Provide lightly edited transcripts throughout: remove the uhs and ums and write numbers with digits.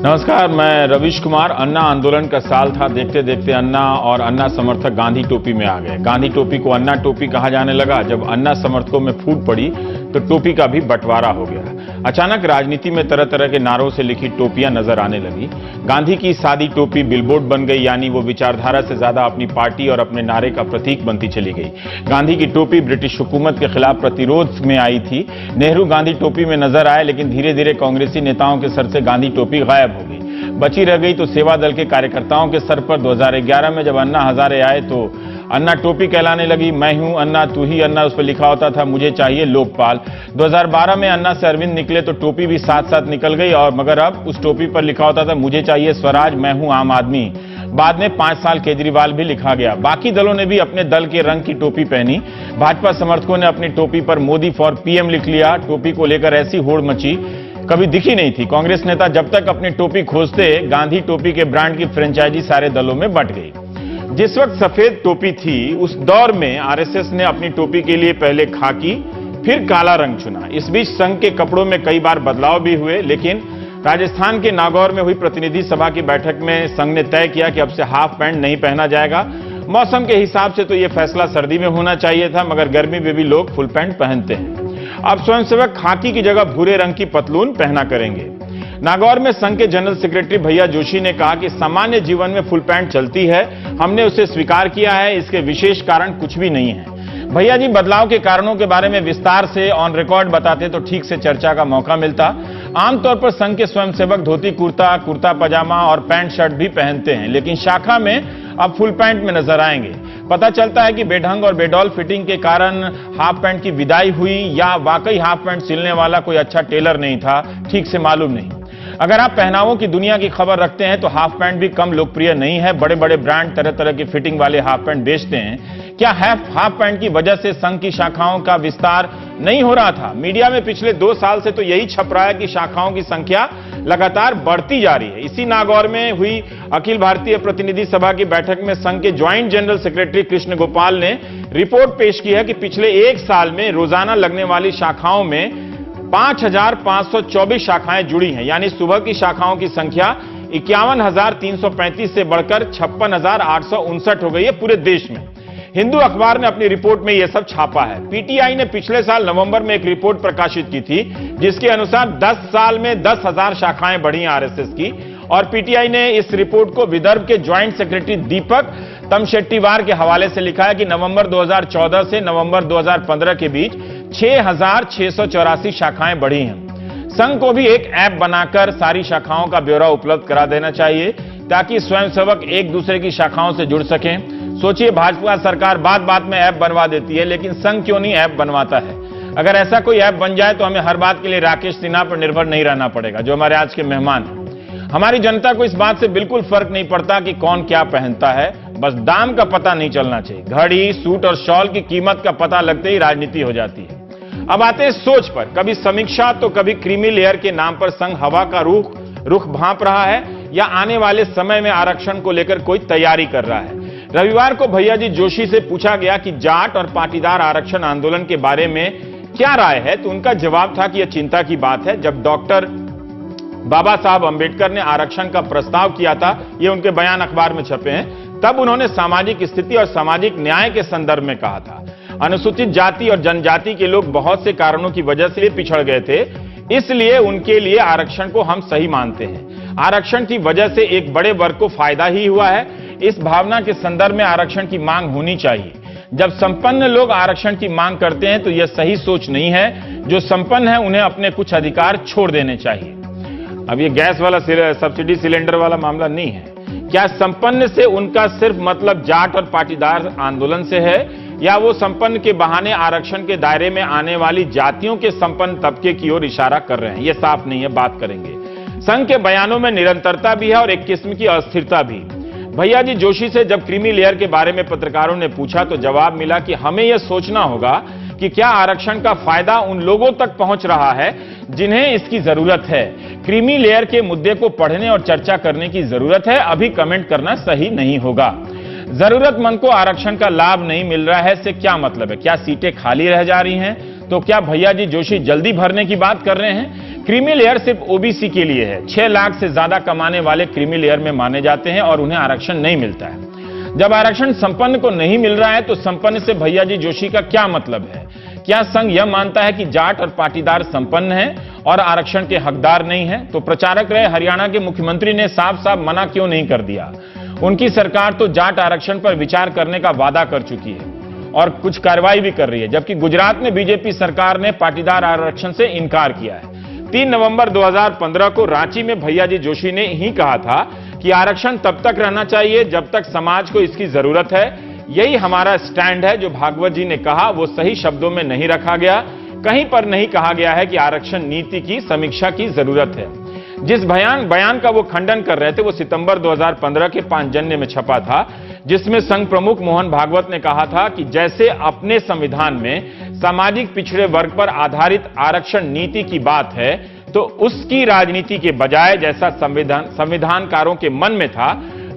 नमस्कार, मैं रवीश कुमार। अन्ना आंदोलन का साल था। देखते देखते अन्ना और अन्ना समर्थक गांधी टोपी में आ गए। गांधी टोपी को अन्ना टोपी कहा जाने लगा। जब अन्ना समर्थकों में फूट पड़ी तो टोपी का भी बंटवारा हो गया। अचानक राजनीति में तरह तरह के नारों से लिखी टोपियां नजर आने लगी। गांधी की सादी टोपी बिलबोर्ड बन गई, यानी वो विचारधारा से ज्यादा अपनी पार्टी और अपने नारे का प्रतीक बनती चली गई। गांधी की टोपी ब्रिटिश हुकूमत के खिलाफ प्रतिरोध में आई थी। नेहरू गांधी टोपी में नजर आए, लेकिन धीरे धीरे कांग्रेसी नेताओं के सर से गांधी टोपी गायब हो गई। बची रह गई तो सेवा दल के कार्यकर्ताओं के सर पर। 2011 में जब अन्ना हजारे आए तो अन्ना टोपी कहलाने लगी। मैं हूं अन्ना, तू ही अन्ना, उस पर लिखा होता था मुझे चाहिए लोकपाल। 2012 में अन्ना से अरविंद निकले तो टोपी भी साथ साथ निकल गई, और मगर अब उस टोपी पर लिखा होता था मुझे चाहिए स्वराज, मैं हूं आम आदमी। बाद में 5 साल केजरीवाल भी लिखा गया। बाकी दलों ने भी अपने दल के रंग की टोपी पहनी। भाजपा समर्थकों ने अपनी टोपी पर मोदी फॉर पीएम लिख लिया। टोपी को लेकर ऐसी होड़ मची कभी दिखी नहीं थी। कांग्रेस नेता जब तक अपनी टोपी खोजते, गांधी टोपी के ब्रांड की फ्रेंचाइजी सारे दलों में बंट गई। जिस वक्त सफेद टोपी थी, उस दौर में आरएसएस ने अपनी टोपी के लिए पहले खाकी फिर काला रंग चुना। इस बीच संघ के कपड़ों में कई बार बदलाव भी हुए, लेकिन राजस्थान के नागौर में हुई प्रतिनिधि सभा की बैठक में संघ ने तय किया कि अब से हाफ पैंट नहीं पहना जाएगा। मौसम के हिसाब से तो यह फैसला सर्दी में होना चाहिए था, मगर गर्मी में भी लोग फुल पैंट पहनते हैं। अब स्वयंसेवक खाकी की जगह भूरे रंग की पतलून पहना करेंगे। नागौर में संघ के जनरल सेक्रेटरी भैया जोशी ने कहा कि सामान्य जीवन में फुल पैंट चलती है, हमने उसे स्वीकार किया है, इसके विशेष कारण कुछ भी नहीं है। भैया जी बदलाव के कारणों के बारे में विस्तार से ऑन रिकॉर्ड बताते तो ठीक से चर्चा का मौका मिलता। आमतौर पर संघ के स्वयंसेवक धोती कुर्ता, कुर्ता पजामा और पैंट शर्ट भी पहनते हैं, लेकिन शाखा में अब फुल पैंट में नजर आएंगे। पता चलता है कि बेढंग और बेडौल फिटिंग के कारण हाफ पैंट की विदाई हुई, या वाकई हाफ पैंट सिलने वाला कोई अच्छा टेलर नहीं था, ठीक से मालूम नहीं। अगर आप पहनावों की दुनिया की खबर रखते हैं तो हाफ पैंट भी कम लोकप्रिय नहीं है। बड़े बड़े ब्रांड तरह तरह की फिटिंग वाले हाफ पैंट बेचते हैं। क्या हाफ पैंट की वजह से संघ की शाखाओं का विस्तार नहीं हो रहा था? मीडिया में पिछले 2 साल से तो यही छप रहा है कि शाखाओं की संख्या लगातार बढ़ती जा रही है। इसी नागौर में हुई अखिल भारतीय प्रतिनिधि सभा की बैठक में संघ के joint general secretary Krishna Gopal ने रिपोर्ट पेश की है कि पिछले 1 साल में रोजाना लगने वाली शाखाओं में 5,524 शाखाएं जुड़ी हैं, यानी सुबह की शाखाओं की संख्या 51,335 से बढ़कर 56,859 हो गई है पूरे देश में। हिंदू अखबार ने अपनी रिपोर्ट में यह सब छापा है। पीटीआई ने पिछले साल नवंबर में एक रिपोर्ट प्रकाशित की थी, जिसके अनुसार 10 साल में 10,000 शाखाएं बढ़ी आरएसएस की। और पीटीआई ने इस रिपोर्ट को विदर्भ के ज्वाइंट सेक्रेटरी दीपक तमशेट्टीवार के हवाले से लिखा है कि नवंबर 2014 से नवंबर 2015 के बीच 6,684 शाखाएं बढ़ी हैं। संघ को भी एक ऐप बनाकर सारी शाखाओं का ब्यौरा उपलब्ध करा देना चाहिए, ताकि स्वयंसेवक एक दूसरे की शाखाओं से जुड़ सकें। सोचिए, भाजपा सरकार बात बात में ऐप बनवा देती है, लेकिन संघ क्यों नहीं ऐप बनवाता है? अगर ऐसा कोई ऐप बन जाए तो हमें हर बात के लिए राकेश सिन्हा पर निर्भर नहीं रहना पड़ेगा, जो हमारे आज के मेहमान हैं। हमारी जनता को इस बात से बिल्कुल फर्क नहीं पड़ता कि कौन क्या पहनता है, बस दाम का पता नहीं चलना चाहिए। घड़ी, सूट और शॉल की कीमत का पता लगते ही राजनीति हो जाती है। अब आते हैं सोच पर। कभी समीक्षा तो कभी क्रीमी लेयर के नाम पर संघ हवा का रुख भांप रहा है, या आने वाले समय में आरक्षण को लेकर कोई तैयारी कर रहा है। रविवार को भैया जी जोशी से पूछा गया कि जाट और पाटीदार आरक्षण आंदोलन के बारे में क्या राय है, तो उनका जवाब था कि यह चिंता की बात है। जब डॉक्टर बाबा साहब अंबेडकर ने आरक्षण का प्रस्ताव किया था, ये उनके बयान अखबार में छपे हैं, तब उन्होंने सामाजिक स्थिति और सामाजिक न्याय के संदर्भ में कहा था। अनुसूचित जाति और जनजाति के लोग बहुत से कारणों की वजह से पिछड़ गए थे, इसलिए उनके लिए आरक्षण को हम सही मानते हैं। आरक्षण की वजह से एक बड़े वर्ग को फायदा ही हुआ है। इस भावना के संदर्भ में आरक्षण की मांग होनी चाहिए। जब संपन्न लोग आरक्षण की मांग करते हैं तो यह सही सोच नहीं है। जो संपन्न है उन्हें अपने कुछ अधिकार छोड़ देने चाहिए। अब ये गैस वाला सब्सिडी सिलेंडर वाला मामला नहीं है। क्या संपन्न से उनका सिर्फ मतलब जाट और पाटीदार आंदोलन से है, या वो संपन्न के बहाने आरक्षण के दायरे में आने वाली जातियों के संपन्न तबके की ओर इशारा कर रहे हैं? ये साफ नहीं है, बात करेंगे। संघ के बयानों में निरंतरता भी है और एक किस्म की अस्थिरता भी। भैया जी जोशी से जब क्रीमी लेयर के बारे में पत्रकारों ने पूछा तो जवाब मिला कि हमें यह सोचना होगा कि क्या आरक्षण का फायदा उन लोगों तक पहुंच रहा है जिन्हें इसकी जरूरत है। क्रीमी लेयर के मुद्दे को पढ़ने और चर्चा करने की जरूरत है, अभी कमेंट करना सही नहीं होगा। जरूरतमंद को आरक्षण का लाभ नहीं मिल रहा है से क्या मतलब है? क्या सीटें खाली रह जा रही हैं? तो क्या भैया जी जोशी जल्दी भरने की बात कर रहे हैं? क्रीमी लेयर सिर्फ ओबीसी के लिए है। 6 लाख से ज्यादा कमाने वाले क्रीमी लेयर में माने जाते हैं और उन्हें आरक्षण नहीं मिलता है। जब आरक्षण संपन्न को नहीं मिल रहा है तो संपन्न से भैया जी जोशी का क्या मतलब है? क्या संघ यह मानता है कि जाट और पाटीदार संपन्न हैं और आरक्षण के हकदार नहीं हैं? तो प्रचारक रहे हरियाणा के मुख्यमंत्री ने साफ साफ मना क्यों नहीं कर दिया? उनकी सरकार तो जाट आरक्षण पर विचार करने का वादा कर चुकी है और कुछ कार्रवाई भी कर रही है, जबकि गुजरात में बीजेपी सरकार ने पाटीदार आरक्षण से इनकार किया है। 3 नवंबर 2015 को रांची में भैया जी जोशी ने ही कहा था कि आरक्षण तब तक रहना चाहिए जब तक समाज को इसकी जरूरत है। यही हमारा स्टैंड है। जो भागवत जी ने कहा वो सही शब्दों में नहीं रखा गया। कहीं पर नहीं कहा गया है कि आरक्षण नीति की समीक्षा की जरूरत है। जिस बयान का वो खंडन कर रहे थे वो सितंबर 2015 के पांचजन्य में छपा था, जिसमें संघ प्रमुख मोहन भागवत ने कहा था कि जैसे अपने संविधान में सामाजिक पिछड़े वर्ग पर आधारित आरक्षण नीति की बात है तो उसकी राजनीति के बजाय जैसा संविधानकारों के मन में था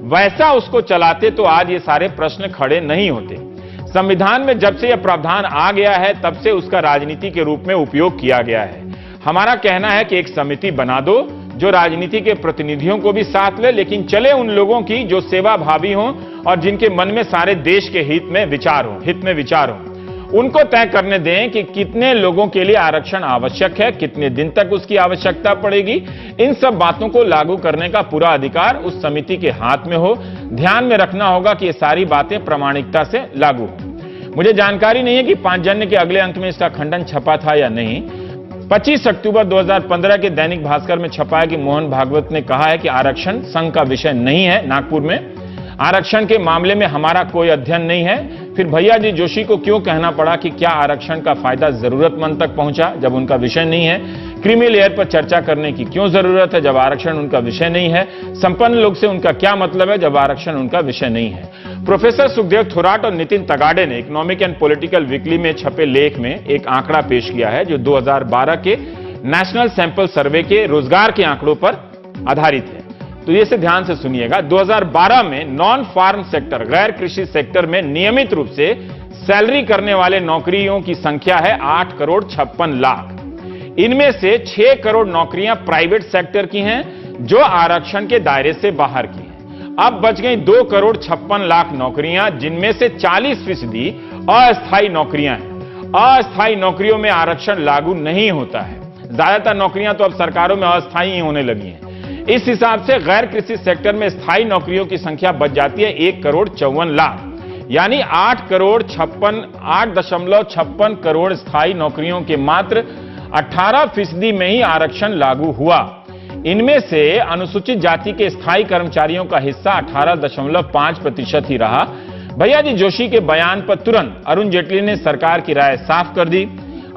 वैसा उसको चलाते तो आज ये सारे प्रश्न खड़े नहीं होते। संविधान में जब से यह प्रावधान आ गया है तब से उसका राजनीति के रूप में उपयोग किया गया है। हमारा कहना है कि एक समिति बना दो जो राजनीति के प्रतिनिधियों को भी साथ ले, लेकिन चले उन लोगों की जो सेवा भावी हों और जिनके मन में सारे देश के हित में विचार हो। उनको तय करने दें कि कितने लोगों के लिए आरक्षण आवश्यक है, कितने दिन तक उसकी आवश्यकता पड़ेगी। इन सब बातों को लागू करने का पूरा अधिकार उस समिति के हाथ में हो। ध्यान में रखना होगा कि ये सारी बातें प्रामाणिकता से लागू हो। मुझे जानकारी नहीं है कि पांचजन्य के अगले अंक में इसका खंडन छपा था या नहीं। 25 अक्टूबर 2015 के दैनिक भास्कर में छपा है कि मोहन भागवत ने कहा है कि आरक्षण संघ का विषय नहीं है। नागपुर में आरक्षण के मामले में हमारा कोई अध्ययन नहीं है। फिर भैया जी जोशी को क्यों कहना पड़ा कि क्या आरक्षण का फायदा जरूरतमंद तक पहुंचा जब उनका विषय नहीं है? क्रीमी लेयर पर चर्चा करने की क्यों जरूरत है जब आरक्षण उनका विषय नहीं है? संपन्न लोग से उनका क्या मतलब है जब आरक्षण उनका विषय नहीं है? प्रोफेसर सुखदेव थोराट और नितिन तगाड़े ने इकोनॉमिक एंड पॉलिटिकल वीकली में छपे लेख में एक आंकड़ा पेश किया है जो 2012 के नेशनल सैंपल सर्वे के रोजगार के आंकड़ों पर आधारित है। तो ये से ध्यान से सुनिएगा। 2012 में नॉन फार्म सेक्टर, गैर कृषि सेक्टर में नियमित रूप से सैलरी करने वाले नौकरियों की संख्या है 8 करोड़ 56 लाख। इनमें से 6 करोड़ नौकरियां प्राइवेट सेक्टर की हैं जो आरक्षण के दायरे से बाहर की हैं। अब बच गई 2 करोड़ 56 लाख नौकरियां जिनमें से 40% अस्थायी नौकरियां हैं। अस्थायी नौकरियों में आरक्षण लागू नहीं होता है। ज्यादातर नौकरियां तो अब सरकारों में अस्थायी ही होने लगी हैं। इस हिसाब से गैर कृषि सेक्टर में स्थायी नौकरियों की संख्या बच जाती है 1 करोड़ 54 लाख, यानी 8.56 करोड़ स्थायी नौकरियों के मात्र 18% में ही आरक्षण लागू हुआ। इनमें से अनुसूचित जाति के स्थायी कर्मचारियों का हिस्सा 18.5% ही रहा। भैया जी जोशी के बयान पर तुरंत अरुण जेटली ने सरकार की राय साफ कर दी।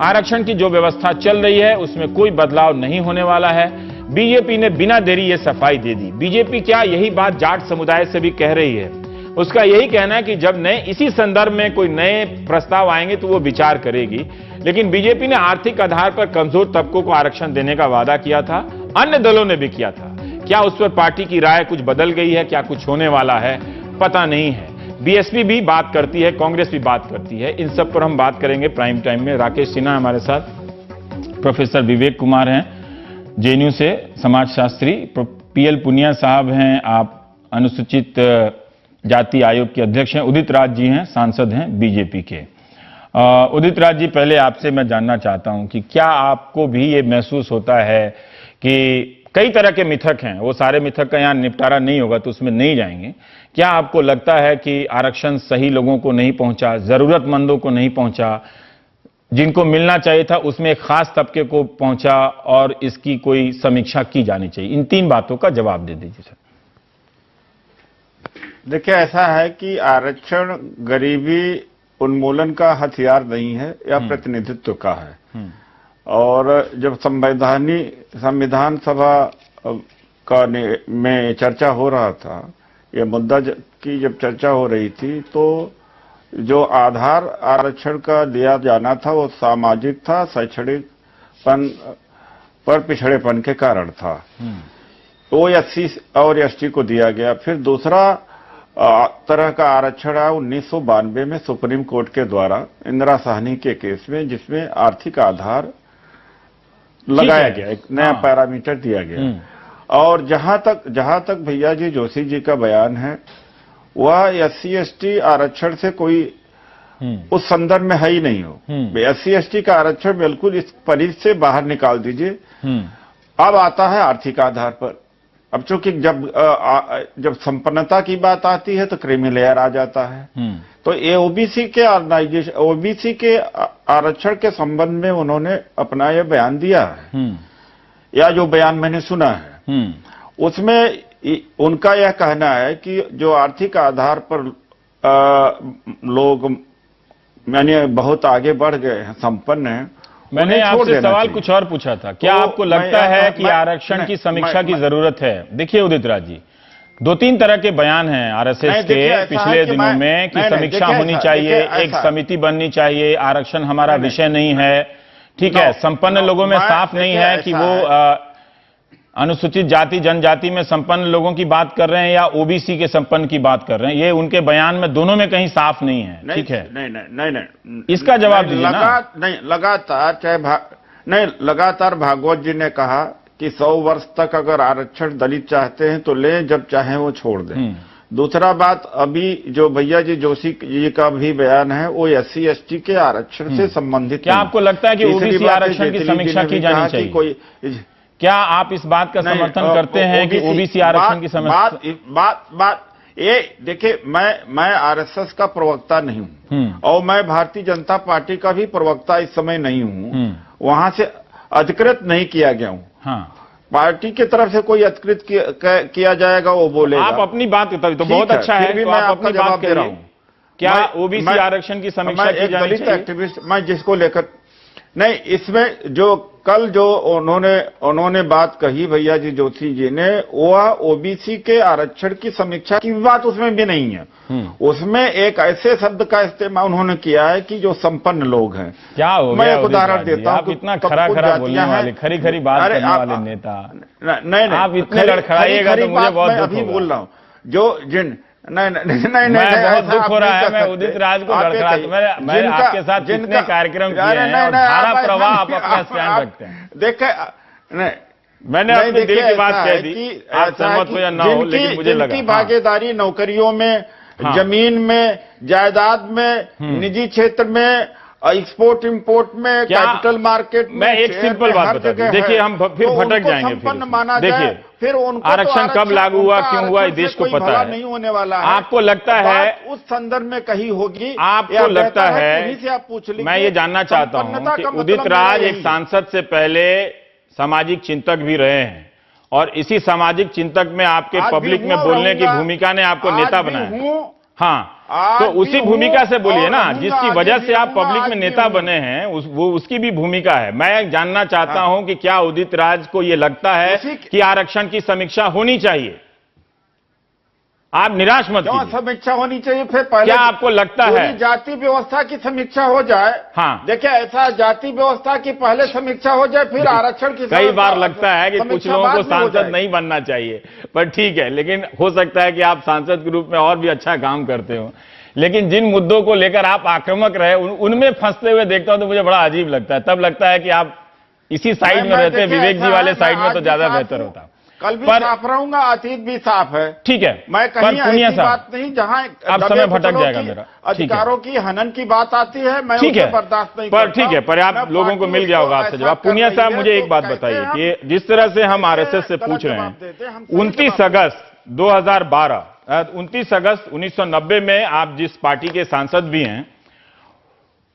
आरक्षण की जो व्यवस्था चल रही है उसमें कोई बदलाव नहीं होने वाला है। बीजेपी ने बिना देरी ये सफाई दे दी। बीजेपी क्या यही बात जाट समुदाय से भी कह रही है। उसका यही कहना है कि जब नए इसी संदर्भ में कोई नए प्रस्ताव आएंगे तो वो विचार करेगी। लेकिन बीजेपी ने आर्थिक आधार पर कमजोर तबकों को आरक्षण देने का वादा किया था, अन्य दलों ने भी किया था। क्या उस पर पार्टी की राय कुछ बदल गई है? क्या कुछ होने वाला है? पता नहीं है। बीएसपी भी बात करती है, कांग्रेस भी बात करती है। इन सब पर हम बात करेंगे प्राइम टाइम में। राकेश सिन्हा हमारे साथ, प्रोफेसर विवेक कुमार हैं जेएनयू से समाजशास्त्री, पीएल पुनिया साहब हैं, आप अनुसूचित जाति आयोग के अध्यक्ष हैं, उदित राज जी हैं, सांसद हैं बीजेपी के। उदित राज जी, पहले आपसे मैं जानना चाहता हूं कि क्या आपको भी ये महसूस होता है कि कई तरह के मिथक हैं, वो सारे मिथक का यहां निपटारा नहीं होगा तो उसमें नहीं जाएंगे। क्या आपको लगता है कि आरक्षण सही लोगों को नहीं पहुंचा, जरूरतमंदों को नहीं पहुंचा, जिनको मिलना चाहिए था उसमें एक खास तबके को पहुंचा और इसकी कोई समीक्षा की जानी चाहिए? इन 3 बातों का जवाब दे दीजिए सर। देखिए, ऐसा है कि आरक्षण गरीबी उन्मूलन का हथियार नहीं है या प्रतिनिधित्व का है। और जब संविधान सभा का में चर्चा हो रहा था, यह मुद्दा की जब चर्चा हो रही थी, तो जो आधार आरक्षण का दिया जाना था वो सामाजिक था, शैक्षणिकपन पर पिछड़ेपन के कारण था। वो एससी और एसटी को दिया गया। फिर दूसरा तरह का आरक्षण आया 1992 में सुप्रीम कोर्ट के द्वारा इंदिरा साहनी के केस में, जिसमें आर्थिक आधार लगाया गया, एक नया पैरामीटर दिया गया। और जहां तक भैया जी जोशी जी का बयान है, वह SC/ST आरक्षण से कोई उस संदर्भ में है ही नहीं हो। SC/ST का आरक्षण बिल्कुल इस परिधि से बाहर निकाल दीजिए। अब आता है आर्थिक आधार पर। अब चूंकि जब संपन्नता की बात आती है तो क्रीमी लेयर आ जाता है। तो ये ओबीसी के आरक्षण के संबंध में उन्होंने अपना यह बयान दिया है, या जो बयान मैंने सुना है उसमें उनका यह कहना है कि जो आर्थिक आधार पर लोग यानी बहुत आगे बढ़ गए हैं, संपन्न हैं। मैंने आपसे सवाल कुछ और पूछा था, क्या आपको लगता है कि आरक्षण की समीक्षा की जरूरत है? देखिए उदित राज जी, 2-3 तरह के बयान हैं आरएसएस के पिछले दिनों में कि समीक्षा होनी चाहिए, एक समिति बननी चाहिए, आरक्षण हमारा विषय नहीं है। ठीक है, संपन्न लोगों में साफ नहीं है कि वो अनुसूचित जाति जनजाति में संपन्न लोगों की बात कर रहे हैं या ओबीसी के संपन्न की बात कर रहे हैं। ये उनके बयान में दोनों में कहीं साफ नहीं है। ठीक है, नहीं, इसका जवाब दीजिए ना। लगातार भागवत जी ने कहा कि 100 वर्ष तक अगर आरक्षण दलित चाहते हैं तो लें, जब चाहें वो छोड़ दें। दूसरा बात, अभी जो भैया जी जोशी जी का भी बयान है वो SC/ST के आरक्षण से संबंधित। क्या आपको लगता है कि ओबीसी आरक्षण की समीक्षा की जानी चाहिए? कोई क्या आप इस बात का समर्थन करते हैं कि ओबीसी आरक्षण की समस्या? ये देखिए, मैं आरएसएस का प्रवक्ता नहीं हूं और मैं भारतीय जनता पार्टी का भी प्रवक्ता इस समय नहीं हूं। वहां से अधिकृत नहीं किया गया हूं। पार्टी की तरफ से कोई अधिकृत किया जाएगा वो बोलेगा। आप अपनी बात तो बहुत अच्छा है, फिर भी मैं आपका जवाब दे रहा हूं। क्या ओबीसी आरक्षण की समीक्षा की जानी चाहिए? एक्टिविस्ट मैं जिसको लेकर नहीं, इसमें जो कल जो उन्होंने बात कही भैया जी जोशी जी ने, वह ओबीसी के आरक्षण की समीक्षा की बात उसमें भी नहीं है। उसमें एक ऐसे शब्द का इस्तेमाल उन्होंने किया है कि जो संपन्न लोग हैं। क्या हो मैं एक उदाहरण देता हूं। इतना खरा बोलने वाले, खरी बात करने वाले नेता। नहीं, आप इतने लड़खड़ाइएगा तो मुझे बहुत दुख अभी बोल रहा हूं जो जिन नहीं, बहुत दुख हो रहा है। मैं उदित राज को लड़खड़ा, मैं आपके साथ जितने कार्यक्रम किए हैं और धारा प्रवाह आप अपना स्टैंड रखते हैं। देखे नहीं, मैंने अपने दिल की बात कह दी, आप सहमत हो या ना हो, लेकिन मुझे लगा जिनकी भागीदारी नौकरियों में, जमीन में, जायदाद में, निजी क्षेत्र में, एक्सपोर्ट इंपोर्ट में, कैपिटल मार्केट में। मैं एक सिंपल बात बता दूं, देखिए हम फिर भटक जाएंगे। देखिए फिर उनको आरक्षण कब लागू हुआ, क्यों हुआ, इस देश को पता है। नहीं होने वाला है। आपको लगता है उस संदर्भ में कहीं होगी? आपको लगता है, आप पूछ लीजिए। मैं ये जानना चाहता हूं कि उदित राज एक सांसद से पहले सामाजिक चिंतक भी रहे हैं और इसी सामाजिक चिंतक में आपके पब्लिक में बोलने की भूमिका ने आपको नेता बनाया। हाँ, तो उसी भूमिका से बोलिए ना, जिसकी वजह से आप पब्लिक में नेता बने हैं, वो उसकी भी भूमिका है। मैं जानना चाहता हूं कि क्या उदित राज को यह लगता है कि आरक्षण की समीक्षा होनी चाहिए? आप निराश मत कीजिए। समीक्षा होनी चाहिए। फिर पहले क्या आपको लगता है जाति व्यवस्था की समीक्षा हो जाए? हाँ, देखिए ऐसा जाति व्यवस्था की पहले समीक्षा हो जाए, फिर आरक्षण की। कई बार लगता है कि कुछ लोगों को सांसद नहीं बनना चाहिए, पर ठीक है, लेकिन हो सकता है कि आप सांसद के रूप में और भी अच्छा काम करते हो। लेकिन जिन मुद्दों को लेकर आप आक्रामक रहे, उनमें फंसते हुए देखता हूं तो मुझे बड़ा अजीब लगता है। तब लगता है कि आप इसी साइड में रहते, विवेक जी वाले साइड में तो ज्यादा बेहतर होता। कल भी साफ रहूंगा, अतीत भी साफ है। ठीक है, मैं कहीं ऐसी बात नहीं जहां अब समय भटक जाएगा मेरा। अधिकारों की हनन की बात आती है, मैं उसे बर्दाश्त नहीं करता। ठीक है, पर आप लोगों को मिल गया होगा आपसे जवाब। पुनिया साहब, मुझे एक बात बताइए कि जिस तरह से हम आरएसएस से पूछ रहे हैं, 29 अगस्त 2012, 29 अगस्त 1990 में आप जिस पार्टी के सांसद भी हैं,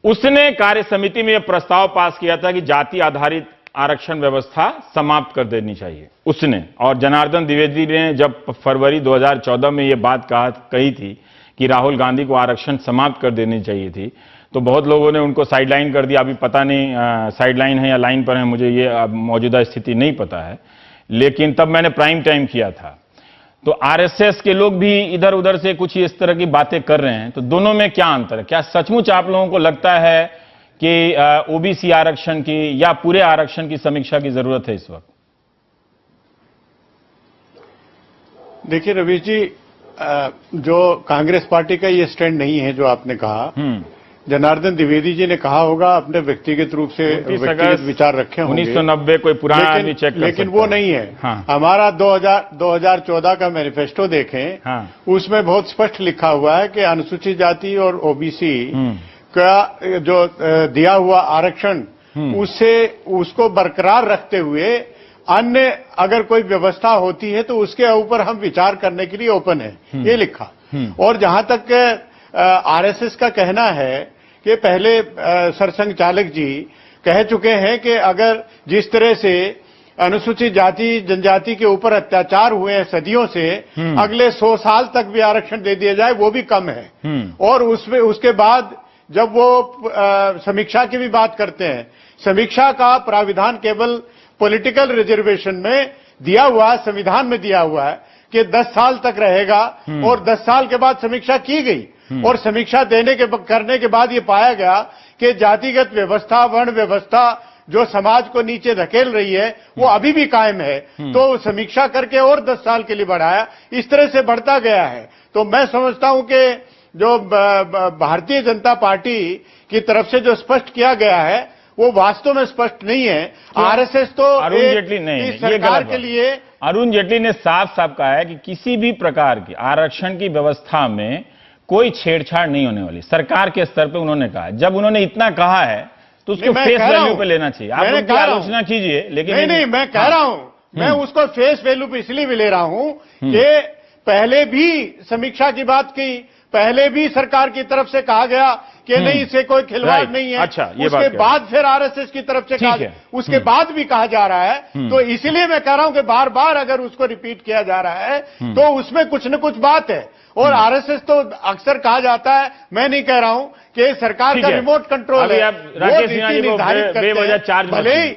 उसने कार्य समिति में यह प्रस्ताव पास किया था कि जाति आधारित आरक्षण व्यवस्था समाप्त कर देनी चाहिए उसने। और जनार्दन द्विवेदी ने जब फरवरी 2014 में यह बात कही थी कि राहुल गांधी को आरक्षण समाप्त कर देनी चाहिए थी, तो बहुत लोगों ने उनको साइडलाइन कर दिया। अभी पता नहीं साइडलाइन है या लाइन पर है, मुझे ये मौजूदा स्थिति नहीं पता है, लेकिन तब मैंने प्राइम टाइम किया था। तो आरएसएस के लोग भी इधर उधर से कुछ इस तरह की बातें कर रहे हैं, तो दोनों में क्या अंतर है? क्या सचमुच आप लोगों को लगता है कि ओबीसी आरक्षण की या पूरे आरक्षण की समीक्षा की जरूरत है इस वक्त? देखिए रवीश जी, जो कांग्रेस पार्टी का ये स्टैंड नहीं है जो आपने कहा, जनार्दन द्विवेदी जी ने कहा होगा, अपने व्यक्तिगत रूप से 29 व्यक्तिगत अगस्त विचार रखे होंगे। 1990 कोई पुराना आदमी चेक कर लेकिन सकता वो है। नहीं है। हाँ। हमारा 2014 का मैनिफेस्टो देखें, हाँ। उसमें बहुत स्पष्ट लिखा हुआ है कि अनुसूचित जाति और ओबीसी हम्म। का जो दिया हुआ आरक्षण, उसको बरकरार रखते हुए अन्य अगर कोई व्यवस्था होती है तो उसके ऊपर हम विचार करने के लिए ओपन है, ये लिखा। और जहां तक आरएसएस का कहना है कि पहले सरसंघ चालक जी कह चुके हैं कि अगर जिस तरह से अनुसूचित जाति जनजाति के ऊपर अत्याचार हुए हैं सदियों से, अगले 100 साल तक भी आरक्षण दे दिया जाए वो भी कम है। और उसमें उसके बाद जब वो समीक्षा की भी बात करते हैं, समीक्षा का प्राविधान केवल पॉलिटिकल रिजर्वेशन में दिया हुआ है, संविधान में दिया हुआ है कि 10 साल तक रहेगा, और 10 साल के बाद समीक्षा की गई, और समीक्षा करने के बाद ये पाया गया कि जातिगत व्यवस्था, वर्ण व्यवस्था जो समाज को नीचे धकेल रही है वो अभी भी कायम है। तो समीक्षा करके और 10 साल के लिए बढ़ाया, इस तरह से बढ़ता गया है। तो मैं समझता हूं कि जो भारतीय जनता पार्टी की तरफ से जो स्पष्ट किया गया है वो वास्तव में स्पष्ट नहीं है। आरएसएस तो अरुण जेटली नहीं, सरकार के लिए, अरुण जेटली ने साफ साफ कहा है कि किसी भी प्रकार की आरक्षण की व्यवस्था में कोई छेड़छाड़ नहीं होने वाली, सरकार के स्तर पे उन्होंने कहा। जब उन्होंने इतना कहा है तो उसको फेस वैल्यू पे लेना चाहिए। आप उनकी आलोचना कीजिए, लेकिन नहीं, मैं कह रहा हूं, मैं उसको फेस वैल्यू पे इसलिए भी ले रहा हूं कि पहले भी समीक्षा की बात की, पहले भी सरकार की तरफ से कहा गया कि नहीं, इससे कोई खिलवाड़ नहीं है। अच्छा, ये उसके बाद फिर आरएसएस की तरफ से कहा, उसके बाद भी कहा जा रहा है। तो इसलिए मैं कह रहा हूं कि बार बार अगर उसको रिपीट किया जा रहा है तो उसमें कुछ न कुछ बात है। और आरएसएस तो अक्सर कहा जाता है, मैं नहीं कह रहा हूं कि सरकार का रिमोट कंट्रोल है, राकेश सिन्हा जी निर्धारित बेवजह चार्ज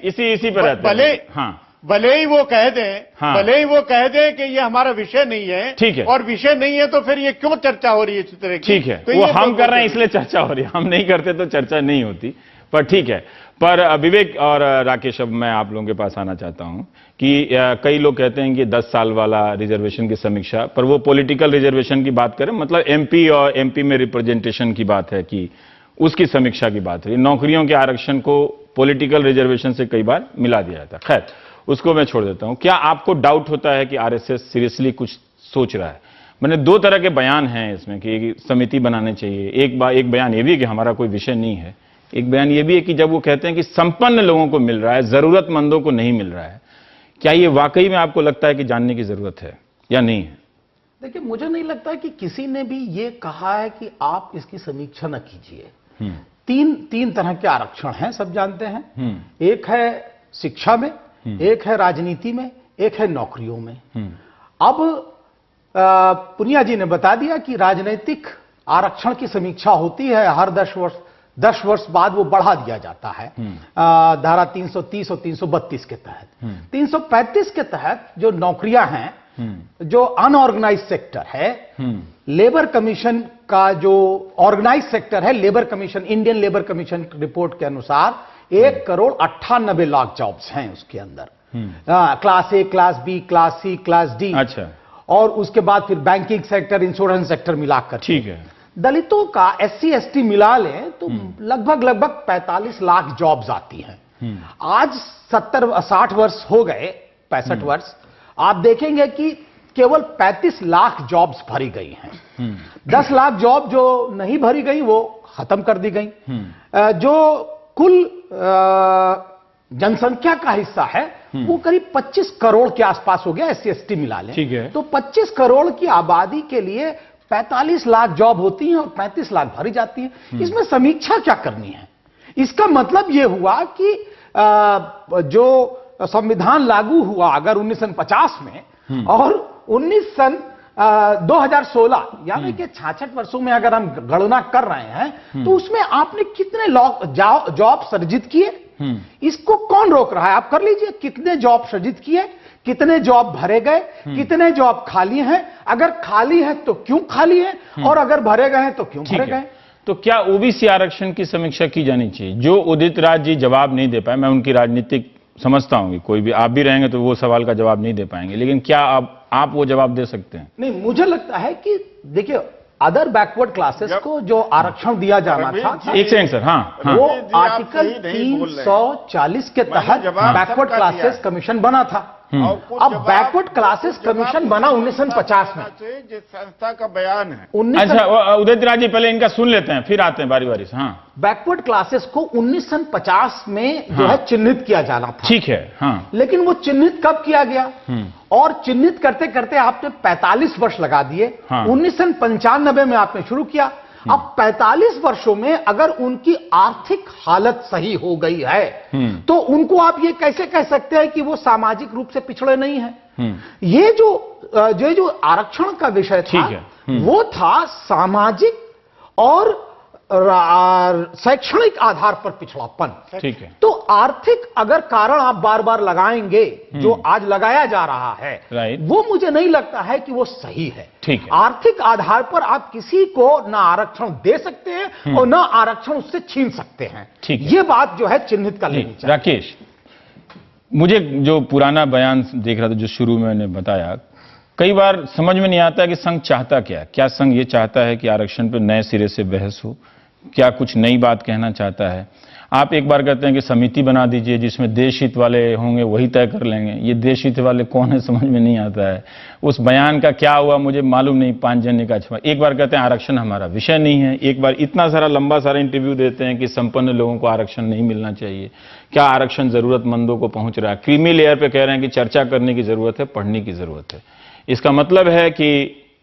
इसी पर रहते हैं। भले ही वो कह दें, भले ही वो कह दें कि ये हमारा विषय नहीं है, ठीक है, और विषय नहीं है तो फिर ये क्यों चर्चा हो रही है इस तरह की? ठीक है, तो वो हम कर रहे हैं इसलिए चर्चा हो रही है, हम नहीं करते तो चर्चा नहीं होती। पर ठीक है। पर विवेक और राकेश, अब मैं आप लोगों के पास आना चाहता हूं कि कई लोग कहते हैं कि 10 साल वाला रिजर्वेशन की समीक्षा, पर वो पॉलिटिकल रिजर्वेशन की बात करें, मतलब एमपी और एमपी में रिप्रेजेंटेशन की बात है कि उसकी समीक्षा की बात है। नौकरियों के आरक्षण को पॉलिटिकल रिजर्वेशन से कई बार मिला दिया जाता है। खैर, उसको मैं छोड़ देता हूं। क्या आपको डाउट होता है कि आरएसएस सीरियसली कुछ सोच रहा है? मैंने 2 तरह के बयान हैं इसमें कि समिति बनाने चाहिए। एक बयान ये भी है कि हमारा कोई विषय नहीं है, एक बयान ये भी है कि जब वो कहते हैं कि संपन्न लोगों को मिल रहा है, जरूरतमंदों को नहीं मिल रहा है। क्या ये वाकई में आपको लगता है कि जानने की जरूरत है या नहीं है? देखिए, मुझे नहीं लगता कि किसी ने भी ये कहा है कि आप इसकी समीक्षा न कीजिए। तीन तरह के आरक्षण हैं, सब जानते हैं। एक है शिक्षा में, एक है राजनीति में, एक है नौकरियों में। अब पुनिया जी ने बता दिया कि राजनीतिक आरक्षण की समीक्षा होती है हर 10 वर्ष बाद वो बढ़ा दिया जाता है धारा 330 और 332 के तहत। 335 के तहत जो नौकरियां हैं, जो अनऑर्गेनाइज सेक्टर है, लेबर कमीशन का जो ऑर्गेनाइज सेक्टर है, labour commission, Indian labour commission report के अनुसार 1,98,00,000 जॉब्स हैं उसके अंदर। Class A, class B, class C, class D. अच्छा। और उसके बाद फिर बैंकिंग सेक्टर, इंश्योरेंस सेक्टर मिलाकर। ठीक है। दलितों का SC ST मिला लें तो लगभग 45 लाख जॉब्स आती हैं। आज 60 वर्ष हो गए, 65 वर्ष, आप देखेंगे कि केवल 35 लाख जॉब्स भरी गई हैं। 10 लाख जॉब जो नहीं भरी गई वो खत्म कर दी गई। जो कुल जनसंख्या का हिस्सा है वो करीब 25 करोड़ के आसपास हो गया, SC ST मिला लें। ठीक है। तो 25 करोड़ की आबादी के लिए 45 लाख जॉब होती हैं और 35 लाख भरी जाती है। इसमें समीक्षा क्या करनी है? इसका मतलब यह हुआ कि जो संविधान लागू हुआ अगर 1950 में और 2016 यानी कि 66 वर्षों में अगर हम गणना कर रहे हैं तो उसमें आपने कितने जॉब सृजित किए? इसको कौन रोक रहा है? आप कर लीजिए, कितने जॉब सृजित किए, कितने जॉब भरे गए, कितने जॉब खाली हैं, अगर खाली है तो क्यों खाली है, और अगर भरे गए हैं तो क्यों भरे गए? तो क्या ओबीसी आरक्षण की समीक्षा की जानी चाहिए? जो उदित राज जी जवाब नहीं दे पाए, मैं उनकी राजनीतिक समझता हूं कि कोई भी आप भी रहेंगे तो वो सवाल का जवाब नहीं दे पाएंगे, लेकिन क्या आप वो जवाब दे सकते हैं? नहीं, मुझे लगता है कि देखिए, अदर बैकवर्ड क्लासेस को जो आरक्षण दिया जाना था, एक सेकंड सर, हाँ हाँ, वो रवि जी, आप आर्टिकल सही नहीं बोल रहे हैं। 340 के मैंने तहत जवाब बैकवर्ड सबका दिया क्लासेस है। कमीशन बना था। और कुछ अब जवाब- बैकवर्ड क्लासेस कुछ जवाब कमीशन बना 1950 में। जिस संस्था का बयान है, 19 अच्छा उदित राज जी पहले इनका सुन लेते हैं, फिर आते हैं बारी बारी से। हाँ बैकवर्ड क्लासेस को 1950 में जो हाँ। है चिन्हित किया जाना था। ठीक है, हाँ लेकिन वो चिन्हित कब किया गया? और चिन्हित करते करते आपने 45 वर्ष लगा दिए। हाँ। 1995 में आपने शुरू किया। अब 45 वर्षों में अगर उनकी आर्थिक हालत सही हो गई है तो उनको आप ये कैसे कह सकते हैं कि वो सामाजिक रूप से पिछड़े नहीं हैं? ये जो आरक्षण का विषय था, ठीक है। वो था सामाजिक और शैक्षणिक आधार पर पिछड़ापन। ठीक है, तो आर्थिक अगर कारण आप बार बार लगाएंगे, जो आज लगाया जा रहा है, राइट, वो मुझे नहीं लगता है कि वो सही है। ठीक है। आर्थिक आधार पर आप किसी को ना आरक्षण दे सकते हैं और ना आरक्षण उससे छीन सकते हैं। ठीक है। ये बात जो है चिन्हित कर लेनी चाहिए। राकेश, मुझे जो पुराना बयान देख रहा था, जो शुरू में मैंने बताया, कई बार समझ में नहीं आता कि संघ चाहता क्या संघ ये चाहता है कि आरक्षण पर नए सिरे से बहस हो, क्या कुछ नई बात कहना चाहता है? आप एक बार कहते हैं कि समिति बना दीजिए जिसमें देश हित वाले होंगे, वही तय कर लेंगे। ये देश हित वाले कौन है समझ में नहीं आता है। उस बयान का क्या हुआ मुझे मालूम नहीं। 5 जने का छुआ, एक बार कहते हैं आरक्षण हमारा विषय नहीं है, एक बार इतना सारा लंबा सारा इंटरव्यू देते हैं कि संपन्न लोगों को आरक्षण नहीं मिलना चाहिए। क्या आरक्षण जरूरतमंदों को पहुंच रहा है? क्रीमी लेयर पे कह रहे हैं कि चर्चा करने की जरूरत है, पढ़ने की जरूरत है। इसका मतलब है कि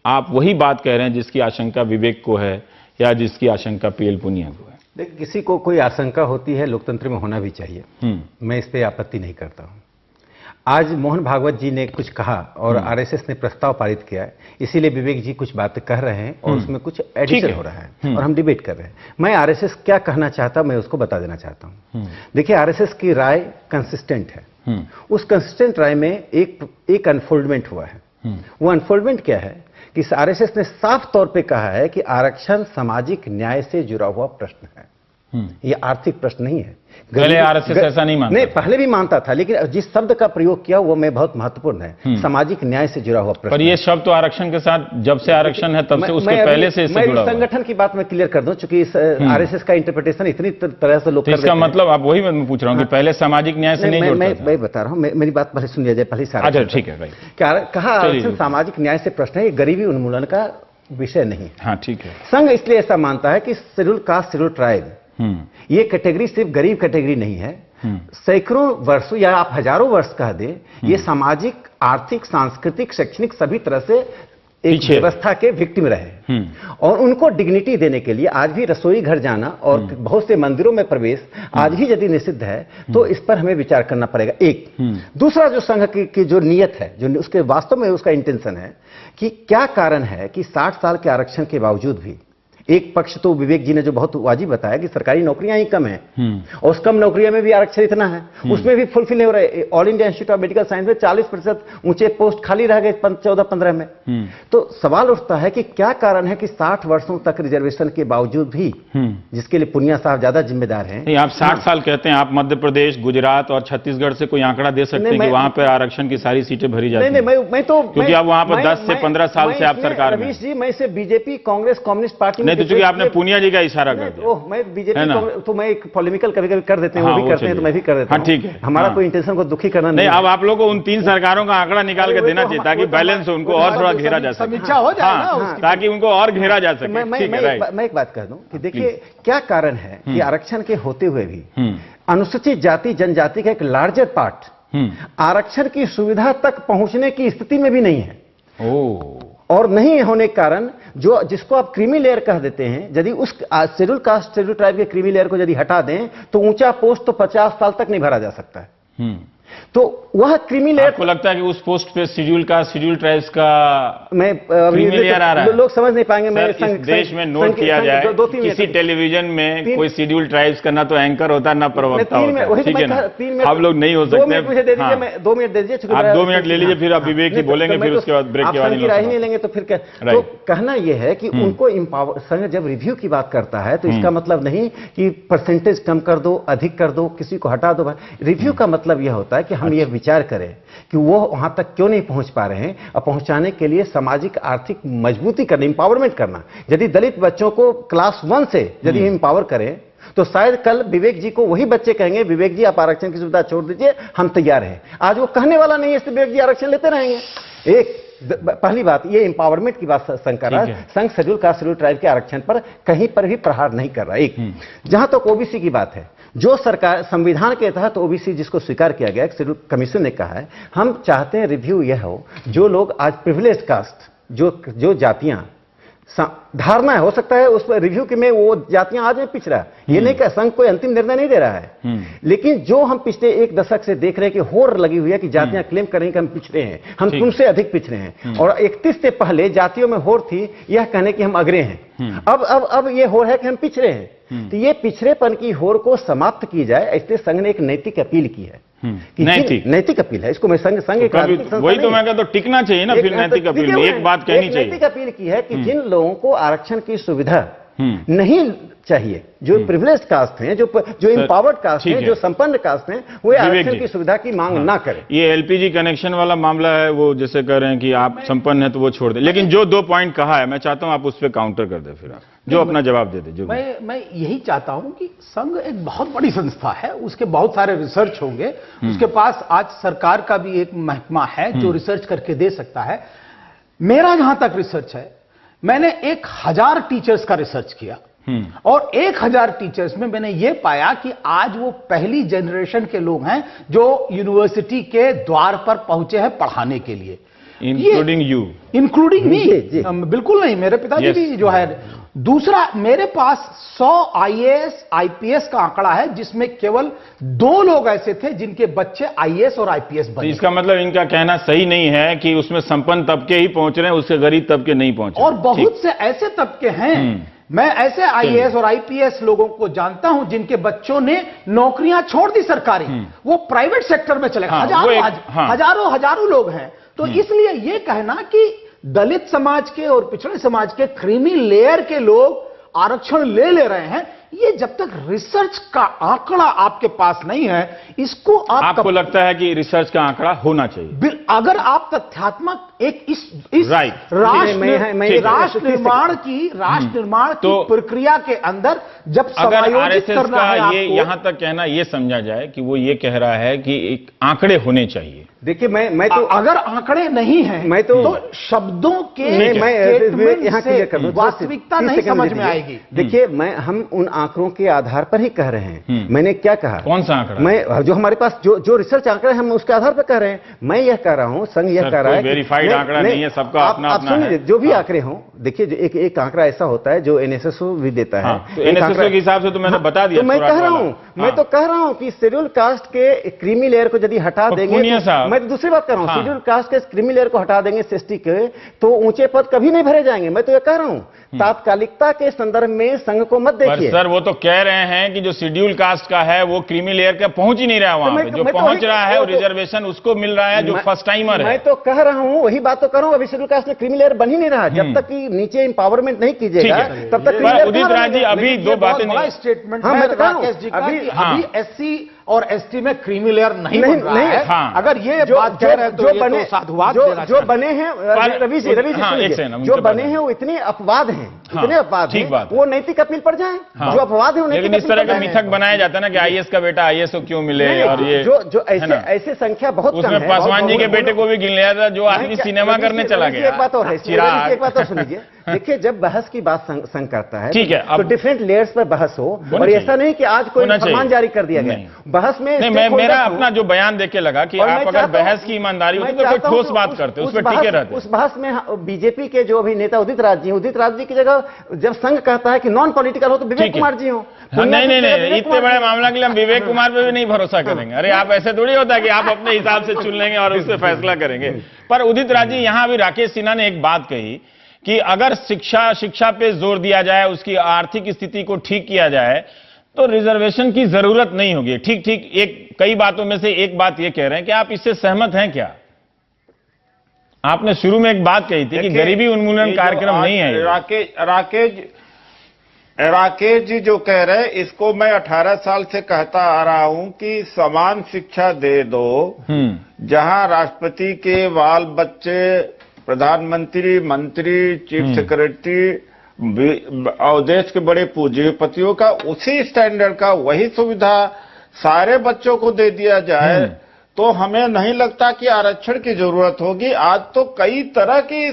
आप वही बात कह रहे हैं जिसकी आशंका विवेक को है या जिसकी आशंका पीएल पुनिया को है। देखिए, किसी को कोई आशंका होती है, लोकतंत्र में होना भी चाहिए। मैं इस पे आपत्ति नहीं करता हूं। आज मोहन भागवत जी ने कुछ कहा और आरएसएस ने प्रस्ताव पारित किया है, इसीलिए विवेक जी कुछ बातें कह रहे हैं और उसमें कुछ एडिशन हो रहा है और हम डिबेट कर रहे हैं। मैं आरएसएस क्या कहना चाहता मैं उसको बता देना चाहता हूं। देखिए, आरएसएस की राय कंसिस्टेंट है। उस कंसिस्टेंट राय में एक अनफोल्डमेंट हुआ है। वो अनफोल्डमेंट क्या है कि आरएसएस ने साफ तौर पे कहा है कि आरक्षण सामाजिक न्याय से जुड़ा हुआ प्रश्न है, ये आर्थिक प्रश्न नहीं है। पहले आरएसएस ऐसा नहीं मानता नहीं, पहले भी मानता था, लेकिन जिस शब्द का प्रयोग किया वो मैं बहुत महत्वपूर्ण है, सामाजिक न्याय से जुड़ा हुआ प्रश्न। पर ये शब्द तो आरक्षण के साथ, जब से आरक्षण है तब से, उसके पहले से इससे जुड़ा हुआ है। संगठन की बात मैं क्लियर कर दूं, चूंकि आरएसएस का इंटरप्रिटेशन इतनी तरह से लोग तो इसका मतलब आप वही मैं पूछ रहा हूं कि पहले सामाजिक न्याय से नहीं जोड़ता था। मैं बता रहा हूं, मेरी बात पहले सुन लिया जाए, पहले सारा। अच्छा ठीक है भाई। कहा आरक्षण सामाजिक न्याय से प्रश्न है, ये गरीबी उन्मूलन का विषय नहीं है। हाँ ठीक है। संघ इसलिए ऐसा मानता है कि शेड्यूल कास्ट, शेड्यूल ट्राइब, ये कैटेगरी सिर्फ गरीब कैटेगरी नहीं है। सैकड़ों वर्षों या आप हजारों वर्ष कह दे, ये सामाजिक, आर्थिक, सांस्कृतिक, शैक्षणिक सभी तरह से एक व्यवस्था के विक्टिम रहे और उनको डिग्निटी देने के लिए आज भी रसोई घर जाना और बहुत से मंदिरों में प्रवेश आज भी यदि निषिद्ध है तो इस पर हमें विचार करना पड़ेगा। एक दूसरा जो संघ की जो नियत है, जो उसके वास्तव में उसका इंटेंशन है कि क्या कारण है कि 60 साल के आरक्षण के बावजूद भी एक पक्ष तो विवेक जी ने जो बहुत वाजिब बताया कि सरकारी नौकरियां ही कम है और उस कम नौकरियों में भी आरक्षण इतना है, उसमें भी फुलफिल नहीं हो रहा है। All India institute of medical science में 40% ऊंचे पोस्ट खाली रह गए 14-15 में। तो सवाल उठता है कि क्या कारण है कि 60 वर्षों तक रिजर्वेशन के बावजूद भी, जिसके लिए पुनिया साहब ज्यादा जिम्मेदार हैं। नहीं, आप 60 साल कहते हैं, आप मध्य प्रदेश, गुजरात और छत्तीसगढ़ से कोई आंकड़ा दे सकते हैं कि वहां पर आरक्षण की सारी सीटें भरी जाती हैं? नहीं, मैं तो क्योंकि अब वहां पर 10 से 15 साल से आप सरकार में। रवीश जी, मैं से बीजेपी, कांग्रेस, कम्युनिस्ट पार्टी नहीं, तो चूंकि आपने पुनिया जी का इशारा कर दिया। ओह, मैं बीजेपी तो मैं एक पॉलिटिकल कभी-कभी कर देते हैं, वो भी करते हैं तो मैं भी कर देता हूं। हाँ ठीक है। हमारा कोई इंटेंशन को दुखी करना नहीं। अब आप लोगों को उन 3 सरकारों का आंकड़ा निकाल के देना चाहिए ताकि बैलेंस हो, उनको और थोड़ा घेरा जा सके। समीक्षा हो जाए ना उसकी। ताकि उनको और घेरा जा सके। मैं एक बात कह दूं कि देखिए क्या कारण है कि आरक्षण के होते हुए भी अनुसूचित जाति जनजाति का एक लार्जर पार्ट आरक्षण की सुविधा तक पहुंचने की स्थिति में भी नहीं है। और नहीं होने के कारण जो जिसको आप क्रीमी लेयर कह देते हैं, यदि उस शेड्यूल कास्ट, शेड्यूल ट्राइब के क्रीमी लेयर को यदि हटा दें तो ऊंचा पोस्ट तो 50 साल तक नहीं भरा जा सकता है। तो वह क्रीमी लेयर, आपको लगता है कि उस पोस्ट पे शेड्यूल कास्ट, शेड्यूल ट्राइब्स का मैं क्रीमी लेयर आ रहा है? लोग समझ नहीं पाएंगे। मैं इस देश में नोट किया जाए, किसी टेलीविजन में कोई शेड्यूल ट्राइब्स का ना तो एंकर होता है ना प्रवक्ता होता है, ठीक है ना? आप लोग नहीं हो सकते। 2 मिनट मुझे दे दीजिए, मैं 2 मिनट दे दीजिए। आप 2 मिनट ले लीजिए, फिर आप विवेक जी बोलेंगे, फिर उसके बाद ब्रेक के बाद नहीं लेंगे तो फिर क्या? तो कहना यह है कि उनको एम्पावर, संघ जब रिव्यू की बात करता है तो इसका मतलब नहीं कि परसेंटेज कम कर दो, अधिक कर दो, किसी को हटा दो। रिव्यू का मतलब यह होता होता है कि हम ये विचार करें कि वो वहां तक क्यों नहीं पहुंच पा रहे हैं, और पहुंचाने के लिए सामाजिक आर्थिक मजबूती करना, इंपावरमेंट करना। यदि दलित बच्चों को क्लास 1 से यदि इंपावर करें तो शायद कल विवेक जी को वही बच्चे कहेंगे, विवेक जी आप आरक्षण की सुविधा छोड़ दीजिए, हम तैयार हैं। आज वो कहने वाला नहीं है, इसलिए विवेक जी आरक्षण लेते रहेंगे। एक पहली बात, ये इंपावरमेंट की बात संघ कर रहा है। संघ शेड्यूल कास्ट शेड्यूल ट्राइब के आरक्षण पर कहीं पर भी प्रहार नहीं कर रहा। एक जहां तक ओबीसी की बात है, जो सरकार संविधान के तहत ओबीसी जिसको स्वीकार किया गया, शेड्यूल कमीशन ने कहा है, हम चाहते हैं रिव्यू यह हो, जो लोग आज प्रिविलेज कास्ट, जो जातियां धारणा है, हो सकता है उस पर रिव्यू के में वो जातियां आज में पिछड़ा है, ये नहीं कह, संघ कोई अंतिम निर्णय नहीं दे रहा है, लेकिन जो हम पिछले एक दशक से देख रहे हैं कि होड़ लगी हुई है कि जातियां क्लेम करें कि हम पिछड़े हैं, हम तुमसे अधिक पिछड़े हैं, और 31 से पहले जातियों में होड़ थी यह कहने कि हम अग्रे हैं। अब ये होड़ है कि हम पिछड़े हैं। तो ये पिछड़ेपन की होड़ को समाप्त की जाए, इसलिए संघ ने एक नैतिक अपील की है। नैतिक अपील है, इसको मैं संघ वही तो मैं कहता हूं, टिकना चाहिए ना फिर नैतिक अपील में, एक बात कहनी चाहिए। नैतिक अपील की है कि जिन लोगों को आरक्षण की सुविधा नहीं चाहिए, जो प्रिविलेज कास्ट हैं, जो इंपावर्ड कास्ट हैं, जो संपन्न कास्ट हैं, वो आरक्षण की सुविधा की मांग ना करें। ये एलपीजी कनेक्शन वाला मामला है, वो जैसे कह रहे हैं कि आप संपन्न हैं तो वो छोड़ दें, लेकिन जो 2 पॉइंट कहा है मैं चाहता हूं आप उस पर काउंटर कर दें, फिर आप जो अपना जवाब दे दें। मैं यही चाहता हूं कि संघ एक बहुत बड़ी संस्था है, उसके बहुत सारे रिसर्च होंगे, उसके पास आज सरकार का भी एक महकमा है जो रिसर्च करके दे सकता है। मेरा जहां तक रिसर्च है, मैंने 1000 टीचर्स का रिसर्च किया, और 1000 टीचर्स में मैंने यह पाया कि आज वो पहली जनरेशन के लोग हैं जो यूनिवर्सिटी के द्वार पर पहुंचे हैं पढ़ाने के लिए, इंक्लूडिंग मी। बिल्कुल नहीं, मेरे पिताजी भी जो है। दूसरा, मेरे पास 100 आईएएस आईपीएस का आंकड़ा है, जिसमें केवल 2 लोग ऐसे थे जिनके बच्चे आईएएस और आईपीएस बने। इसका मतलब इनका कहना सही नहीं है कि उसमें संपन्न तबके ही पहुंच रहे हैं, उससे गरीब तबके नहीं पहुंच रहे। और बहुत से ऐसे तबके हैं, मैं ऐसे आईएएस और आईपीएस लोगों को जानता हूं जिनके बच्चों ने नौकरियां छोड़ दी सरकारी, वो प्राइवेट सेक्टर में चले गए। हजारों लोग हैं। तो इसलिए यह कहना कि दलित समाज के और पिछड़े समाज के क्रीमी लेयर के लोग आरक्षण ले रहे हैं, ये जब तक रिसर्च का आंकड़ा आपके पास नहीं है, इसको आपको लगता है कि रिसर्च का आंकड़ा होना चाहिए? अगर आप तथ्यात्मक एक इस राष्ट्र निर्माण की प्रक्रिया के अंदर जब समायोजित करना है, ये यहां तक कहना ये समझा जाए कि वो ये कह रहा है कि एक आंकड़े होने चाहिए। देखिए, मैं तो अगर आंकड़े नहीं हैं, मैं तो शब्दों के वास्तविकता नहीं समझ में आएगी। देखिए, हम उन आंकड़ों के आधार पर ही कह रहे हैं। मैंने क्या कहा? कौन सा आंकड़ा? मैं जो हमारे पास जो रिसर्च आंकड़े हम उसके आधार पर कह रहे हैं। मैं यह कह रहा हूं, संघ यह कह रहा है वेरीफाइड आंकड़ा नहीं है, सबका अपना अपना है। जो भी आंकड़े हों, देखिए एक आंकड़ा ऐसा होता है जो एनएसएसओ भी देता है। एनएसएसओ के हिसाब से तो मैंने बता दिया। मैं कह रहा हूं कि शेड्यूल कास्ट के क्रीमी लेयर को यदि हटा देंगे, मैं तो दूसरी बात कर रहा हूं, शेड्यूल कास्ट के क्रीमी लेयर को हटा देंगे एसटी के, तो ऊंचे पद कभी नहीं भरे जाएंगे। मैं तो ये कह रहा हूं, तात्कालिकता के संदर्भ में संघ को मत देखिए। सर, वो तो कह रहे हैं कि जो शेड्यूल कास्ट का है वो क्रीमी लेयर का पहुंच ही नहीं रहा वहां पे, जो पहुंच रहा है रिजर्वेशन उसको मिल रहा है, जो फर्स्ट टाइमर है। मैं तो कह रहा हूं, वही बात तो कर रहा हूं, अभी शेड्यूल कास्ट में क्रीमी लेयर बन ही नहीं रहा। जब तक कि नीचे इंपावरमेंट नहीं कीजिएगा, तब तक उदित राज जी अभी 2 बातें बड़ा स्टेटमेंट है राकेश जी का कि अभी एससी और एसटी में क्रीमी लेयर नहीं बन रहा है। अगर ये बात कह रहे हैं तो ये तो साधुवाद जो बने हैं रवि जी जो बने हैं वो इतने अपवाद हैं, इतने अपवाद हैं, वो नैतिक अपील पर जाएं। जो अपवाद है, लेकिन इस तरह का मिथक बनाया जाता है ना कि आईएएस का बेटा आईएएस को क्यों मिले, और ये जो ऐसे संख्या बहुत कम है। उसमें पासवान जी के बेटे को भी गिन लिया था, जो आदमी सिनेमा करने चला गया। एक बात और है, एक बात और सुनिए। देखिए, जब बहस की बात संघ करता है, ठीक है, तो डिफरेंट लेयर्स पर बहस हो, और ऐसा नहीं कि आज कोई फरमान जारी कर दिया गया बहस में। मेरा अपना जो बयान देख के लगा कि आप अगर बहस की ईमानदारी होती तो कोई ठोस बात करते, उस पर टिके रहते। उस बहस में बीजेपी के जो अभी नेता उदित राज जी की जगह जब संघ कहता है कि नॉन पॉलिटिकल हो तो विवेक कुमार जी हो। नहीं, इतने बड़े मामला के लिए हम विवेक कुमार पे भी नहीं भरोसा करेंगे। अरे आप ऐसे थोड़ी होता है कि आप अपने हिसाब से चुन लेंगे और उससे फैसला करेंगे। पर उदित राज जी, यहां अभी राकेश सिन्हा ने एक बात कही कि अगर शिक्षा पे जोर दिया जाए, उसकी आर्थिक स्थिति को ठीक किया जाए, तो रिजर्वेशन की जरूरत नहीं होगी। ठीक, एक कई बातों में से एक बात ये कह रहे हैं कि आप इससे सहमत हैं क्या? आपने शुरू में एक बात कही थी कि गरीबी उन्मूलन कार्यक्रम नहीं है। राकेश जी जो कह रहे हैं इसको मैं 18 साल से कहता आ रहा हूं कि समान शिक्षा दे दो। जहां राष्ट्रपति के बाल बच्चे, प्रधानमंत्री, मंत्री, चीफ सेक्रेटरी और देश के बड़े पूंजीपतियों का उसी स्टैंडर्ड का वही सुविधा सारे बच्चों को दे दिया जाए तो हमें नहीं लगता कि आरक्षण की जरूरत होगी। आज तो कई तरह की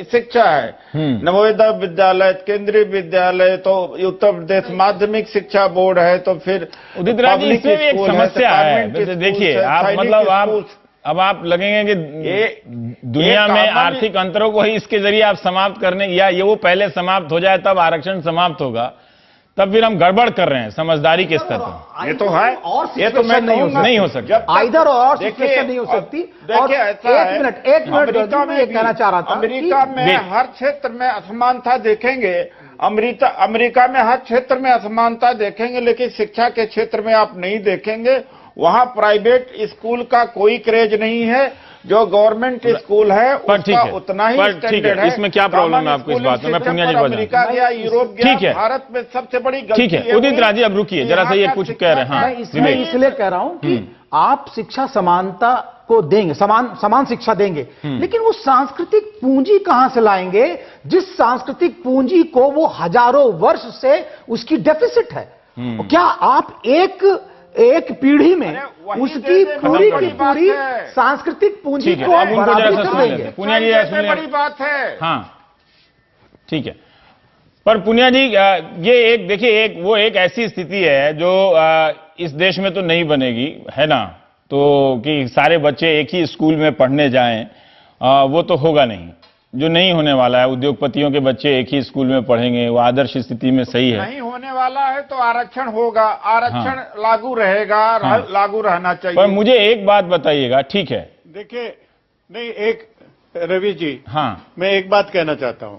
शिक्षा है, नवोदय विद्यालय, केंद्रीय विद्यालय, तो उत्तर प्रदेश माध्यमिक शिक्षा बोर्ड है, तो फिर उदित राज जी इसमें भी एक समस्या है। देखिए आप मतलब अब आप लगेंगे कि दुनिया में आर्थिक अंतरों को ही इसके जरिए आप समाप्त करने, या ये वो पहले समाप्त हो जाए तब आरक्षण समाप्त होगा, तब फिर हम गड़बड़ कर रहे हैं समझदारी के स्तर पर। ये तो है, और ये तो मैं नहीं हो सकता, आइदर और सिचुएशन नहीं हो सकती। और एक मिनट अमेरिका में ये कहना चाह रहा था, अमेरिका में हर क्षेत्र में असमानता देखेंगे, अमेरिका में हर क्षेत्र में असमानता देखेंगे, लेकिन शिक्षा के क्षेत्र में आप नहीं देखेंगे। वहां प्राइवेट स्कूल का कोई क्रेज नहीं है, जो गवर्नमेंट स्कूल है उसका उतना ही स्टैंडर्ड है। इसमें क्या प्रॉब्लम है आपको इस बात में? मैं पुनिया जी को अमेरिका गया, यूरोप गया, भारत में सबसे बड़ी गलती ठीक है। उदित राज जी अब रुकिए जरा सा, ये कुछ कह रहे हैं। मैं इसलिए कह रहा हूं कि आप शिक्षा समानता को देंगे, समान शिक्षा देंगे, लेकिन वो सांस्कृतिक पूंजी कहां से लाएंगे जिस सांस्कृतिक पूंजी को वो हजारों वर्ष से उसकी डेफिसिट है? क्या आप एक पीढ़ी में उसकी पूरी की पूरी सांस्कृतिक पूंजी को बराबरी कर देंगे? पुनिया जी सबसे बड़ी बात है। हाँ ठीक है, पर पुनिया जी ये एक देखिए, एक ऐसी स्थिति है जो इस देश में तो नहीं बनेगी, है ना? तो कि सारे बच्चे एक ही स्कूल में पढ़ने जाएं, वो तो होगा नहीं, जो नहीं होने वाला है। उद्योगपतियों के बच्चे एक ही स्कूल में पढ़ेंगे, वो आदर्श स्थिति में सही है। नहीं होने वाला है तो आरक्षण होगा, आरक्षण लागू रहेगा, लागू रहना चाहिए। पर मुझे एक बात बताइएगा, ठीक है? देखिए, नहीं, एक रवि जी, हाँ, मैं एक बात कहना चाहता हूं।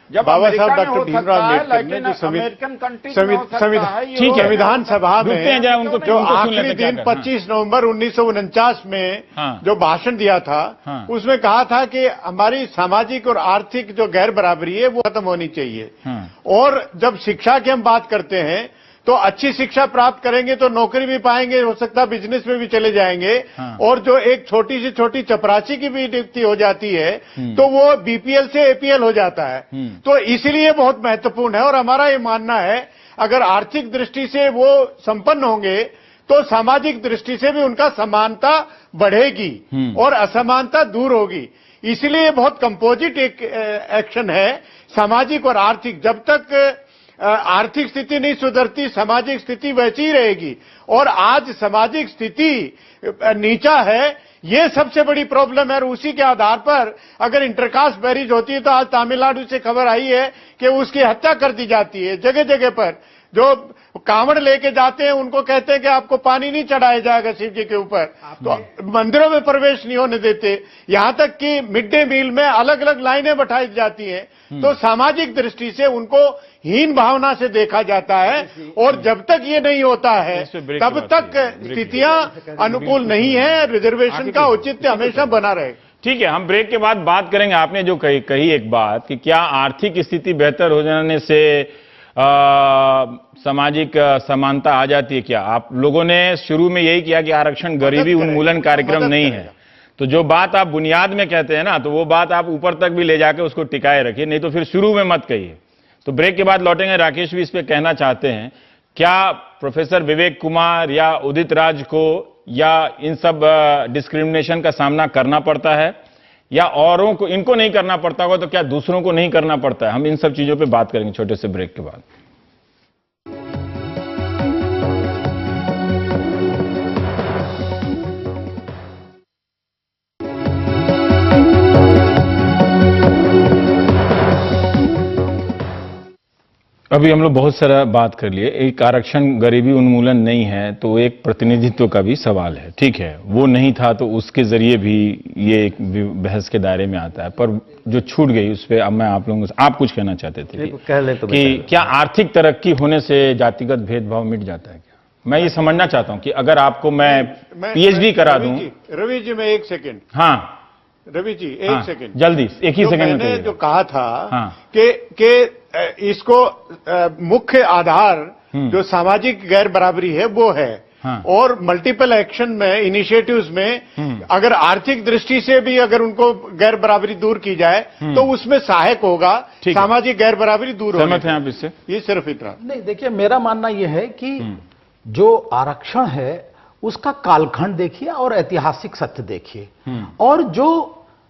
जब बाबा साहब अमेरिका में डॉक्टर हो भीमराव सकता है, अम्बेडकर ने लेकिन जो अमेरिकन कंट्री में हो सकता है, ठीक है, संविधान सभा में जो आखिरी दिन हाँ। 25 नवंबर 1949 में हाँ। जो भाषण दिया था, हाँ। उसमें कहा था कि हमारी सामाजिक और आर्थिक जो गैर बराबरी है वो खत्म होनी चाहिए। हाँ। और जब शिक्षा की हम बात करते हैं तो अच्छी शिक्षा प्राप्त करेंगे तो नौकरी भी पाएंगे, हो सकता है बिजनेस में भी चले जाएंगे। हाँ। और जो एक छोटी से छोटी चपरासी की भी नियुक्ति हो जाती है तो वो बीपीएल से एपीएल हो जाता है। तो इसलिए बहुत महत्वपूर्ण है। और हमारा ये मानना है अगर आर्थिक दृष्टि से वो संपन्न होंगे तो सामाजिक दृष्टि से भी उनका समानता बढ़ेगी और असमानता दूर होगी। इसलिए बहुत कंपोजिट एक एक्शन है, सामाजिक और आर्थिक। जब तक आर्थिक स्थिति नहीं सुधरती, सामाजिक स्थिति वैसी ही रहेगी। और आज सामाजिक स्थिति नीचा है, ये सबसे बड़ी प्रॉब्लम है। और उसी के आधार पर अगर इंटरकास्ट मैरिज होती है तो आज तमिलनाडु से खबर आई है कि उसकी हत्या कर दी जाती है। जगह जगह पर जो कांवड़ लेके जाते हैं उनको कहते हैं कि आपको पानी नहीं चढ़ाया जाएगा शिव जी के ऊपर, तो मंदिरों में प्रवेश नहीं होने देते। यहां तक कि मिड डे मील में अलग अलग लाइनें बैठाई जाती हैं। तो सामाजिक दृष्टि से उनको हीन भावना से देखा जाता है। और जब तक ये नहीं होता है तब तक स्थितियां अनुकूल नहीं है। रिजर्वेशन का औचित्य हमेशा बना रहे। ठीक है, हम ब्रेक के बाद बात करेंगे। आपने जो कही एक बात कि क्या आर्थिक स्थिति बेहतर हो जाने से सामाजिक समानता आ जाती है? क्या आप लोगों ने शुरू में यही किया कि आरक्षण गरीबी उन्मूलन कार्यक्रम नहीं है, तो जो बात आप बुनियाद में कहते हैं ना, तो वो बात आप ऊपर तक भी ले जाके उसको टिकाए रखिए, नहीं तो फिर शुरू में मत कहिए। तो ब्रेक के बाद लौटेंगे। राकेश भी इस पे कहना चाहते हैं, क्या प्रोफेसर विवेक कुमार या उदित राज को या इन सब डिस्क्रिमिनेशन का सामना करना पड़ता है, या औरों को इनको नहीं करना पड़ता होगा तो क्या दूसरों को नहीं करना पड़ता है? हम इन सब चीजों पे बात करेंगे छोटे से ब्रेक के बाद। अभी हम लोग बहुत सारा बात कर लिए। एक आरक्षण गरीबी उन्मूलन नहीं है तो एक प्रतिनिधित्व का भी सवाल है, ठीक है, वो नहीं था तो उसके जरिए भी ये एक बहस के दायरे में आता है। पर जो छूट गई उस पर अब मैं आप लोगों से, आप कुछ कहना चाहते थे कि क्या आर्थिक तरक्की होने से जातिगत भेदभाव मिट जाता है? क्या मैं ये समझना चाहता हूं कि अगर आपको मैं पीएचडी करा दूं। रवि जी, मैं एक सेकेंड, हाँ, रवि जी एक सेकंड, जल्दी एक ही जो सेकंड में मैंने कहिएगा। जो कहा था हाँ। कि इसको मुख्य आधार जो सामाजिक गैर बराबरी है वो है। हाँ। और मल्टीपल एक्शन में, इनिशिएटिव्स में अगर आर्थिक दृष्टि से भी अगर उनको गैर बराबरी दूर की जाए तो उसमें सहायक होगा, ठीक है। सामाजिक गैर बराबरी दूर होगी। सहमत हैं आप इससे? ये सिर्फ इतना। नहीं, देखिए मेरा मानना यह है कि जो आरक्षण है उसका कालखंड देखिए और ऐतिहासिक सत्य देखिए, और जो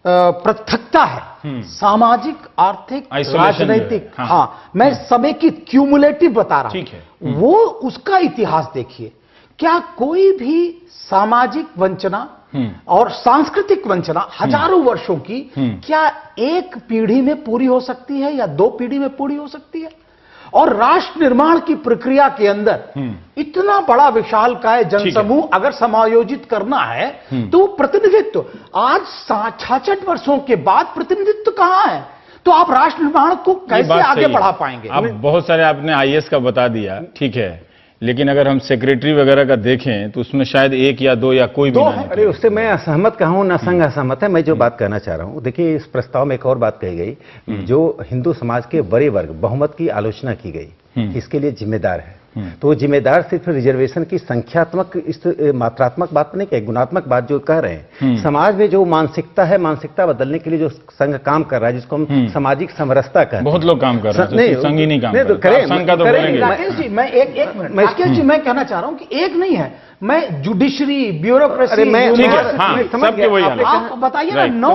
पृथकता है सामाजिक, आर्थिक, Isolation जो है, राजनीतिक, हाँ। हाँ मैं समेकित क्यूमुलेटिव बता रहा ठीक हूं, है। वो उसका इतिहास देखिए। क्या कोई भी सामाजिक वंचना और सांस्कृतिक वंचना हजारों वर्षों की क्या एक पीढ़ी में पूरी हो सकती है या 2 पीढ़ी में पूरी हो सकती है? और राष्ट्र निर्माण की प्रक्रिया के अंदर इतना बड़ा विशालकाय जनसमूह अगर समायोजित करना है तो वो प्रतिनिधित्व आज 66 वर्षों के बाद प्रतिनिधित्व कहां है? तो आप राष्ट्र निर्माण को कैसे आगे बढ़ा पाएंगे? आप बहुत सारे आपने आईएएस का बता दिया, ठीक है, लेकिन अगर हम सेक्रेटरी वगैरह का देखें तो उसमें शायद 1 या 2 या कोई भी ना निकले। अरे उससे मैं असहमत कहा हूं, ना संग असहमत है। मैं जो बात कहना चाह रहा हूं, देखिए इस प्रस्ताव में एक और बात कही गई, जो हिंदू समाज के बड़े वर्ग बहुमत की आलोचना की गई, इसके लिए जिम्मेदार है। तो वो जिम्मेदार सिर्फ रिजर्वेशन की संख्यात्मक, इस मात्रात्मक बात नहीं, गुणात्मक बात जो कह रहे हैं। समाज में जो मानसिकता है, मानसिकता बदलने के लिए जो संघ काम कर रहा है, जिसको हम सामाजिक समरसता कहते हैं। बहुत लोग काम कर रहे हैं, संघ ही नहीं काम कर रहे। संघ का तो बोलेंगे। राकेश जी, मैं एक मिनट, राकेश जी मैं कहना चाह रहा हूं कि एक नहीं है, मैं जुडिशरी, ब्यूरोक्रेसी, सबके वही हाल है। आप बताइए ना, 9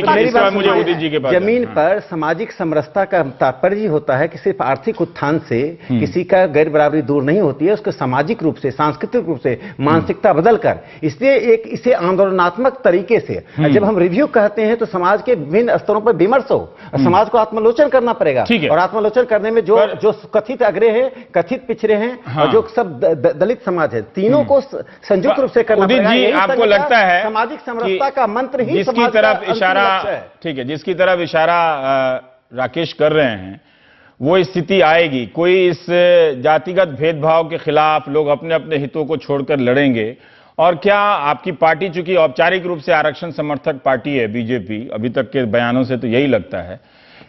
मेरी बात मुझे उदित जी के पास जमीन पर सामाजिक समरसता का तात्पर्य होता है कि सिर्फ आर्थिक उत्थान से किसी का गैर बराबरी दूर नहीं होती है, उसको सामाजिक रूप से, सांस्कृतिक रूप से मानसिकता बदलकर, इसलिए एक इसे आंदोलनात्मक तरीके से जब हम रिव्यू कहते हैं तो समाज के विभिन्न स्तरों पर विमर्श हो, समाज को आत्मलोचन करना पड़ेगा। और आत्मलोचन करने में जो कथित अग्रे है, कथित पिछड़े हैं, और जो सब दलित समाज है, तीनों संयुक्त रूप से करना उदित जी, आपको लगता है सामाजिक समरसता का मंत्र ही जिसकी तरफ इशारा, ठीक है, जिसकी तरफ इशारा राकेश कर रहे हैं वो स्थिति आएगी, कोई इस जातिगत भेदभाव के खिलाफ लोग अपने अपने हितों को छोड़कर लड़ेंगे? और क्या आपकी पार्टी, चूंकि औपचारिक रूप से आरक्षण समर्थक पार्टी है बीजेपी, अभी तक के बयानों से तो यही लगता है,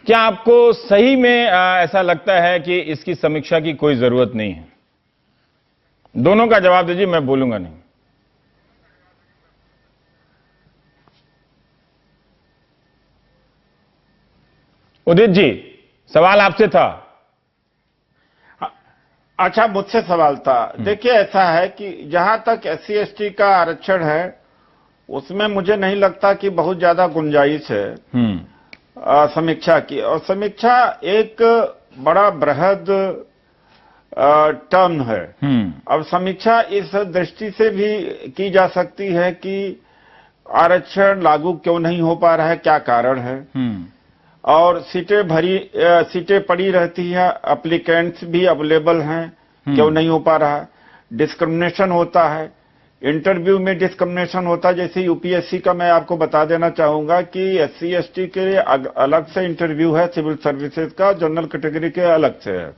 क्या आपको सही में ऐसा लगता है कि इसकी समीक्षा की कोई जरूरत नहीं है? दोनों का जवाब दीजिए, मैं बोलूंगा नहीं। उदित जी, सवाल आपसे था। अच्छा, मुझसे सवाल था। देखिए, ऐसा है कि जहां तक SC ST का आरक्षण है उसमें मुझे नहीं लगता कि बहुत ज्यादा गुंजाइश है समीक्षा की। और समीक्षा एक बड़ा बृहद टर्म है। अब समीक्षा इस दृष्टि से भी की जा सकती है कि आरक्षण लागू क्यों नहीं हो पा रहा है, क्या कारण है, और सीटें पड़ी रहती हैं, एप्लीकेंट्स भी अवेलेबल हैं, क्यों नहीं हो पा रहा है, डिस्क्रिमिनेशन होता है, इंटरव्यू में डिस्क्रिमिनेशन होता है। जैसे यूपीएससी का मैं आपको बता देना चाहूंगा कि SC ST के लिए अलग से इंटरव्यू है, सिविल सर्विसेज का, जनरल कैटेगरी के अलग से है।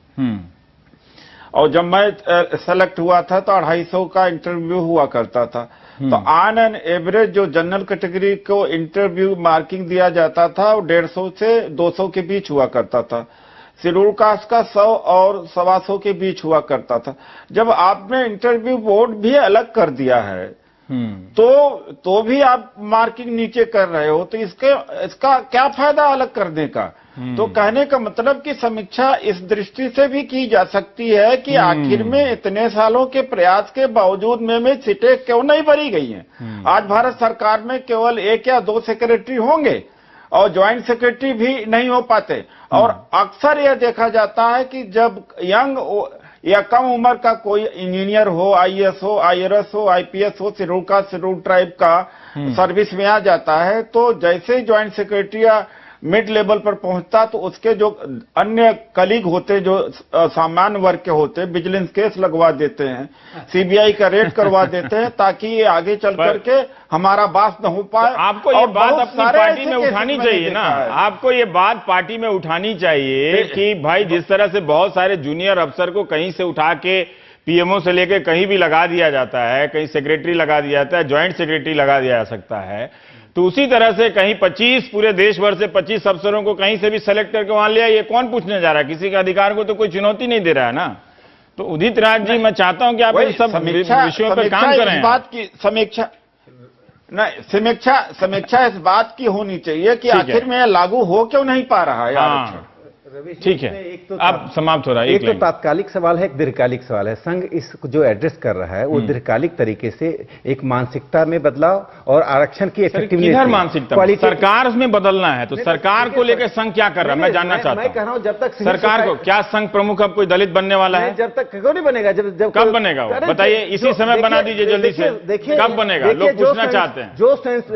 और जब मैं सेलेक्ट हुआ था तो 250 का इंटरव्यू हुआ करता था। तो ऑन एन एवरेज जो जनरल कैटेगरी को इंटरव्यू मार्किंग दिया जाता था वो 150 से 200 के बीच हुआ करता था। शेड्यूल कास्ट का 100 और 125 के बीच हुआ करता था। जब आपने इंटरव्यू बोर्ड भी अलग कर दिया है तो भी आप मार्किंग नीचे कर रहे हो, तो इसका क्या फायदा अलग करने का? तो कहने का मतलब कि समीक्षा इस दृष्टि से भी की जा सकती है कि आखिर में इतने सालों के प्रयास के बावजूद में सीटें क्यों नहीं भरी गई हैं। आज भारत सरकार में केवल 1 या 2 सेक्रेटरी होंगे और ज्वाइंट सेक्रेटरी भी नहीं हो पाते। और अक्सर यह देखा जाता है कि जब यंग या कम उम्र का कोई इंजीनियर हो, IAS हो, IRS हो, IPS हो, शेड्यूल कास्ट, शेड्यूल ट्राइब का सर्विस में आ जाता है, तो जैसे ज्वाइंट सेक्रेटरी या मिड लेवल पर पहुंचता तो उसके जो अन्य कलीग होते, जो सामान्य वर्ग के होते, विजिलेंस केस लगवा देते हैं, CBI का रेड करवा देते हैं, ताकि ये आगे चल करके हमारा बात न हो पाए। तो आपको ये बात अपनी पार्टी में उठानी चाहिए ना, आपको ये बात पार्टी में उठानी चाहिए कि भाई जिस तरह से बहुत सारे जूनियर अफसर को कहीं से उठा के PMO से लेके कहीं भी लगा दिया जाता है, कहीं सेक्रेटरी लगा दिया जाता है, ज्वाइंट सेक्रेटरी लगा दिया जा सकता है, तो उसी तरह से कहीं 25 पूरे देश भर से 25 अफसरों को कहीं से भी सेलेक्ट करके वहां लिया, ये कौन पूछने जा रहा है? किसी के अधिकार को तो कोई चुनौती नहीं दे रहा है ना। तो उदित राज जी, मैं चाहता हूं कि आप इन सब विषयों पर काम करें। इस बात की समीक्षा इस बात की होनी चाहिए कि आखिर में लागू हो क्यों नहीं पा रहा है आरक्षण। ठीक है, अब समाप्त हो रहा है। एक तो तात्कालिक सवाल है, एक दीर्घकालिक सवाल है। संघ इस जो एड्रेस कर रहा है वो दीर्घकालिक तरीके से एक मानसिकता में बदलाव और आरक्षण की इफेक्टिवनेस। किधर मानसिकता? सरकार में बदलना है, तो सरकार को लेकर संघ क्या कर रहा है मैं जानना चाहता हूं। मैं कह रहा हूं जब तक सरकार को, क्या संघ प्रमुख अब कोई दलित बनने वाला है? जब तक क्यों नहीं बनेगा? जब कब बनेगा वो बताइए? इसी समय बना दीजिए जल्दी से। देखिए कब बनेगा? लोग पूछना चाहते हैं। जो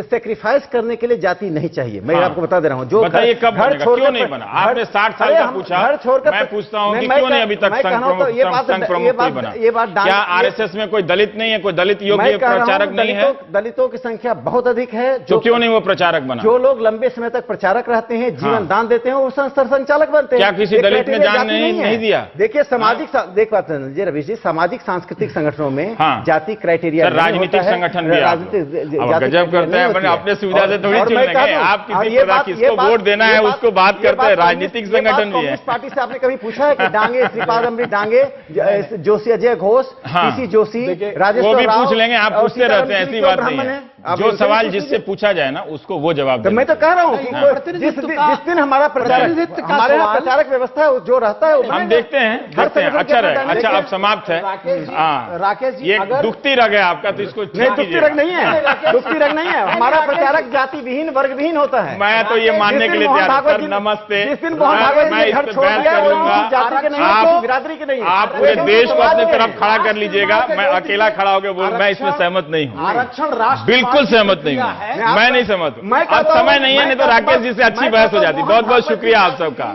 सेक्रीफाइस करने के लिए जाति नहीं चाहिए, मैं आपको बता दे रहा हूं। जो बताइए कब बनेगा? क्यों नहीं बना? आपने 60 साल का पूछा, मैं पूछता हूं कि क्यों नहीं अभी तक संघ प्रमुख कोई बना? क्या आरएसएस में कोई दलित नहीं है? कोई दलित योग्य प्रचारक नहीं है? दलितों की संख्या बहुत अधिक है। जो क्यों नहीं वो प्रचारक बना? जो लोग लंबे समय तक प्रचारक रहते हैं, जीवन दान देते हैं, वो संचालक बनते हैं। क्या किसी दलित ने जान नहीं दिया? देखिए सामाजिक देख बात जी रवि जी, सामाजिक सांस्कृतिक संगठनों में जाति क्राइटेरिया, राजनीतिक संगठन भी गजब करते हैं, अपने सुविधा से थोड़ी चुन लेंगे। आप किसको वोट देना है उसको बात करते हैं, राजनीतिक संगठन भी है। पार्टी से आपने कभी पूछा है कि डांगे श्रीपाद अमृत डांगे, जोशी अजय घोष, पीसी जोशी, राजेश, वो भी पूछ लेंगे। आप पूछते रहते हैं, ऐसी बात नहीं है। जो सवाल जिससे पूछा जाए ना उसको वो जवाब। मैं तो कह रहा हूँ जिस दिन हमारा प्रचारक व्यवस्था जो रहता है हम देखते हैं। अच्छा रहे, अच्छा अब समाप्त है। राकेश जी, ये दुखती रग है आपका, तो इसको दुखती रग नहीं है, दुखती रग नहीं है। हमारा प्रचारक जाति विहीन वर्ग विहीन होता है। मैं तो ये मानने के लिए तैयार हूं। नमस्ते, जिस दिन मोहन भागवत मैं इस पर बहस कर लूंगा। बिरादरी के नहीं, आप पूरे देश को अपनी तरफ खड़ा कर लीजिएगा। मैं अकेला खड़ा होकर बोल, मैं इसमें सहमत नहीं हूँ, आरक्षण राष्ट्र बिल्कुल सहमत नहीं हूँ। मैं नहीं सहमत हूँ। अब समय नहीं है, नहीं तो राकेश जी से अच्छी बहस हो जाती। बहुत बहुत शुक्रिया आप सबका।